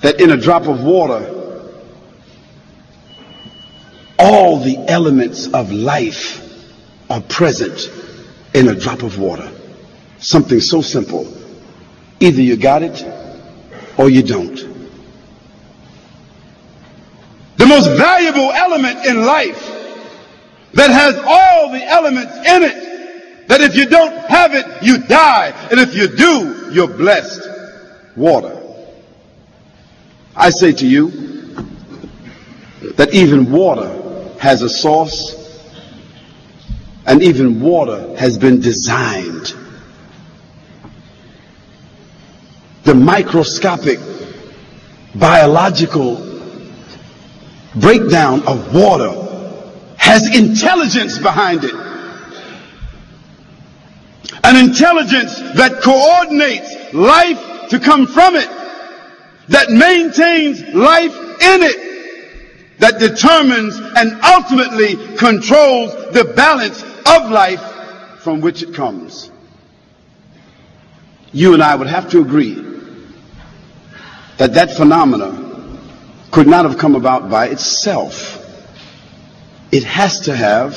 that in a drop of water, all the elements of life are present in a drop of water. Something so simple. Either you got it or you don't. The most valuable element in life that has all the elements in it, that if you don't have it, you die. And if you do, you're blessed. Water. I say to you that even water has a source, and even water has been designed. The microscopic biological breakdown of water has intelligence behind it. An intelligence that coordinates life to come from it, that maintains life in it, that determines and ultimately controls the balance of life from which it comes. You and I would have to agree that that phenomena could not have come about by itself. It has to have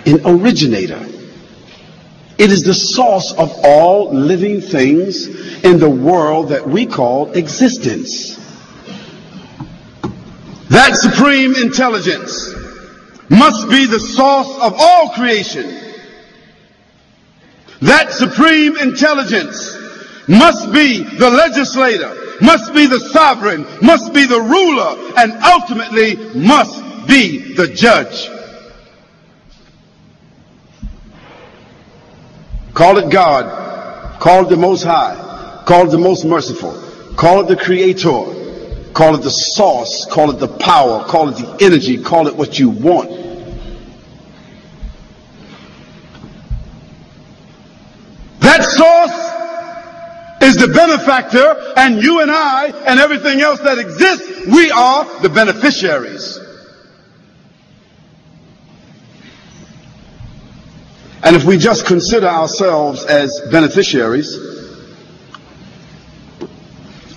an originator. It is the source of all living things in the world that we call existence. That supreme intelligence must be the source of all creation. That supreme intelligence must be the legislator, must be the sovereign, must be the ruler, and ultimately must be the judge. Call it God, call it the Most High, call it the Most Merciful, call it the Creator, call it the source, call it the power, call it the energy, call it what you want. That source is the benefactor, and you and I and everything else that exists, we are the beneficiaries. And if we just consider ourselves as beneficiaries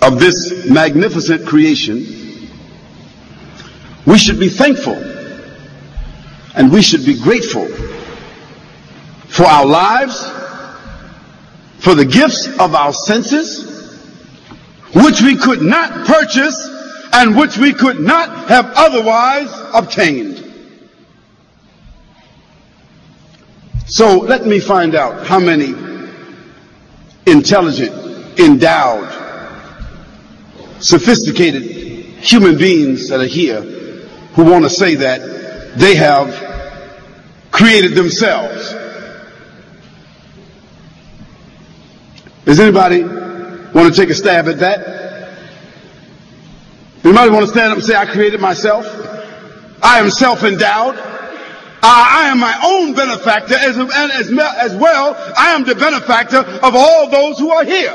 of this magnificent creation, we should be thankful and we should be grateful for our lives, for the gifts of our senses, which we could not purchase and which we could not have otherwise obtained. So let me find out how many intelligent, endowed, sophisticated human beings that are here who want to say that they have created themselves. Does anybody want to take a stab at that? Anybody want to stand up and say, I created myself? I am self-endowed. I am my own benefactor, as well. I am the benefactor of all those who are here.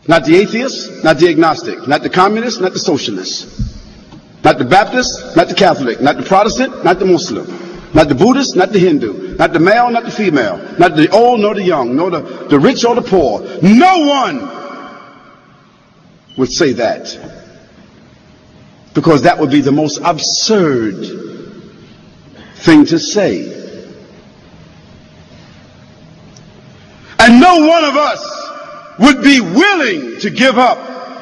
Not the atheist, not the agnostic, not the communist, not the socialist, not the Baptist, not the Catholic, not the Protestant, not the Muslim, not the Buddhist, not the Hindu, not the male, not the female, not the old nor the young, nor the rich or the poor. No one would say that, because that would be the most absurd thing to say. And no one of us would be willing to give up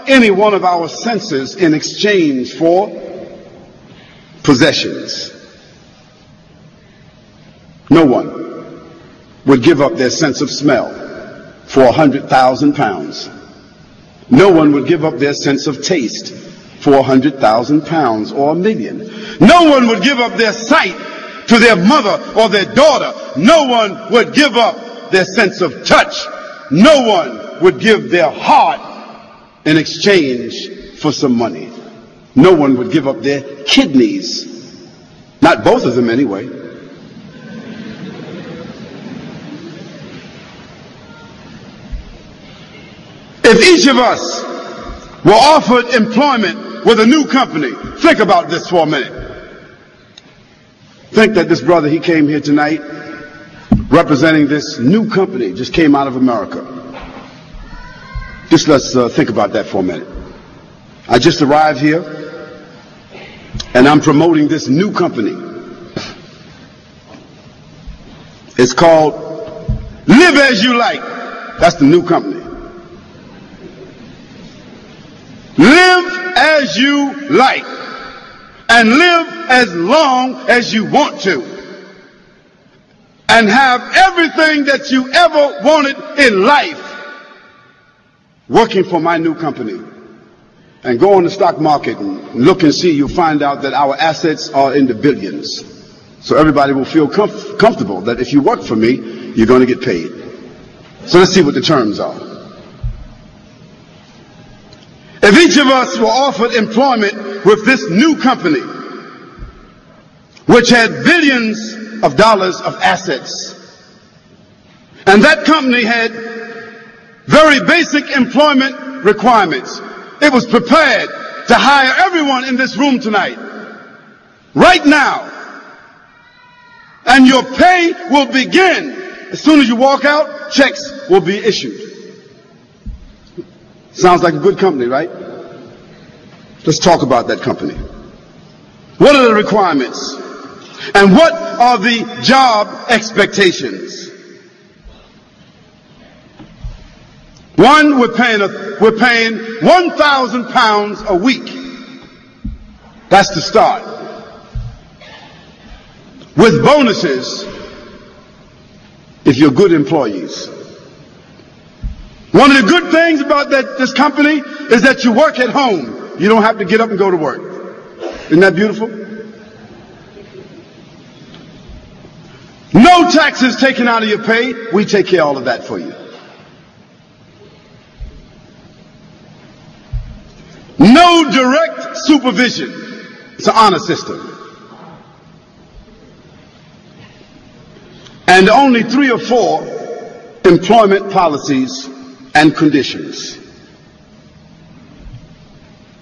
any one of our senses in exchange for possessions. No one would give up their sense of smell for 100,000 pounds. No one would give up their sense of taste for 100,000 pounds or $1 million. No one would give up their sight to their mother or their daughter. No one would give up their sense of touch. No one would give their heart in exchange for some money. No one would give up their kidneys. Not both of them anyway. If each of us were offered employment with a new company, think about this for a minute. Think that this brother, he came here tonight representing this new company, just came out of America. Just let's think about that for a minute. I just arrived here, and I'm promoting this new company. It's called Live As You Like. That's the new company. Live as you like, and live as long as you want to, and have everything that you ever wanted in life working for my new company. And go on the stock market and look and see, you'll find out that our assets are in the billions. So everybody will feel comfortable that if you work for me, you're going to get paid. So let's see what the terms are. If each of us were offered employment with this new company, which had billions of dollars of assets, and that company had very basic employment requirements, it was prepared to hire everyone in this room tonight, right now, and your pay will begin. As soon as you walk out, checks will be issued. Sounds like a good company, right? Let's talk about that company. What are the requirements? And what are the job expectations? One, we're paying 1,000 pounds a week. That's the start. With bonuses if you're good employees. One of the good things about this company is that you work at home. You don't have to get up and go to work. Isn't that beautiful? No taxes taken out of your pay. We take care of all of that for you. No direct supervision. It's an honor system. And only 3 or 4 employment policies and conditions.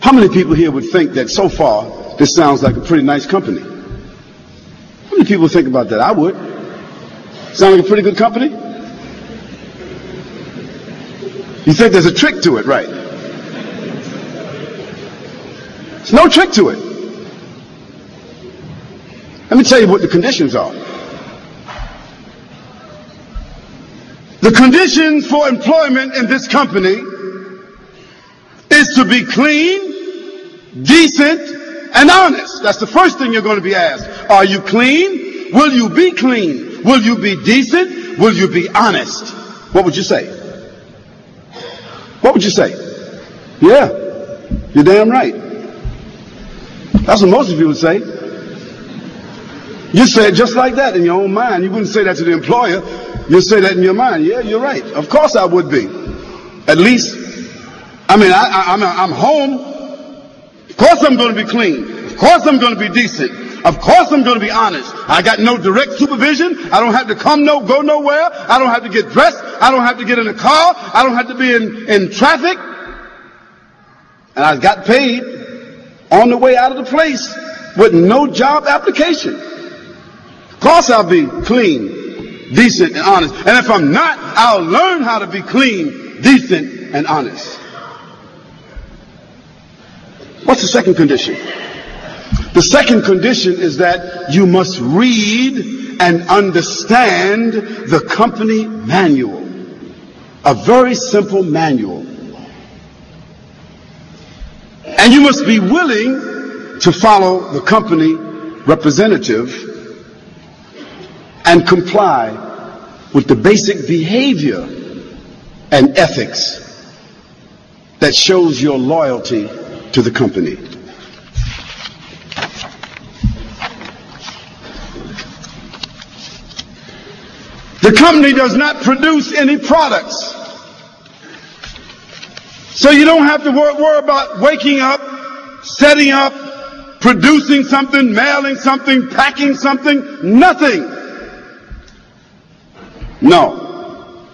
How many people here would think that so far this sounds like a pretty nice company? How many people think about that? I would. Sound like a pretty good company? You think there's a trick to it, right? There's no trick to it. Let me tell you what the conditions are. The conditions for employment in this company is to be clean, decent, and honest. That's the first thing you're going to be asked. Are you clean? Will you be clean? Will you be decent? Will you be honest? What would you say? What would you say? Yeah, you're damn right. That's what most of you would say. You say it just like that in your own mind. You wouldn't say that to the employer. You'd say that in your mind. Yeah, you're right. Of course I would be. At least, I'm home. Of course I'm going to be clean. Of course I'm going to be decent. Of course I'm going to be honest. I got no direct supervision. I don't have to go nowhere. I don't have to get dressed. I don't have to get in a car. I don't have to be in traffic. And I got paid on the way out of the place with no job application. Of course I'll be clean, decent, and honest. And if I'm not, I'll learn how to be clean, decent, and honest. What's the second condition? The second condition is that you must read and understand the company manual. A very simple manual. And you must be willing to follow the company representative and comply with the basic behavior and ethics that shows your loyalty to the company. The company does not produce any products. So you don't have to worry about waking up, setting up, producing something, mailing something, packing something, nothing. No.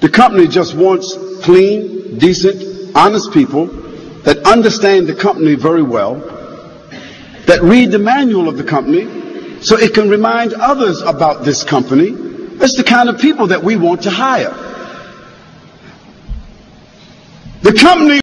The company just wants clean, decent, honest people that understand the company very well, that read the manual of the company so it can remind others about this company. It's the kind of people that we want to hire. The company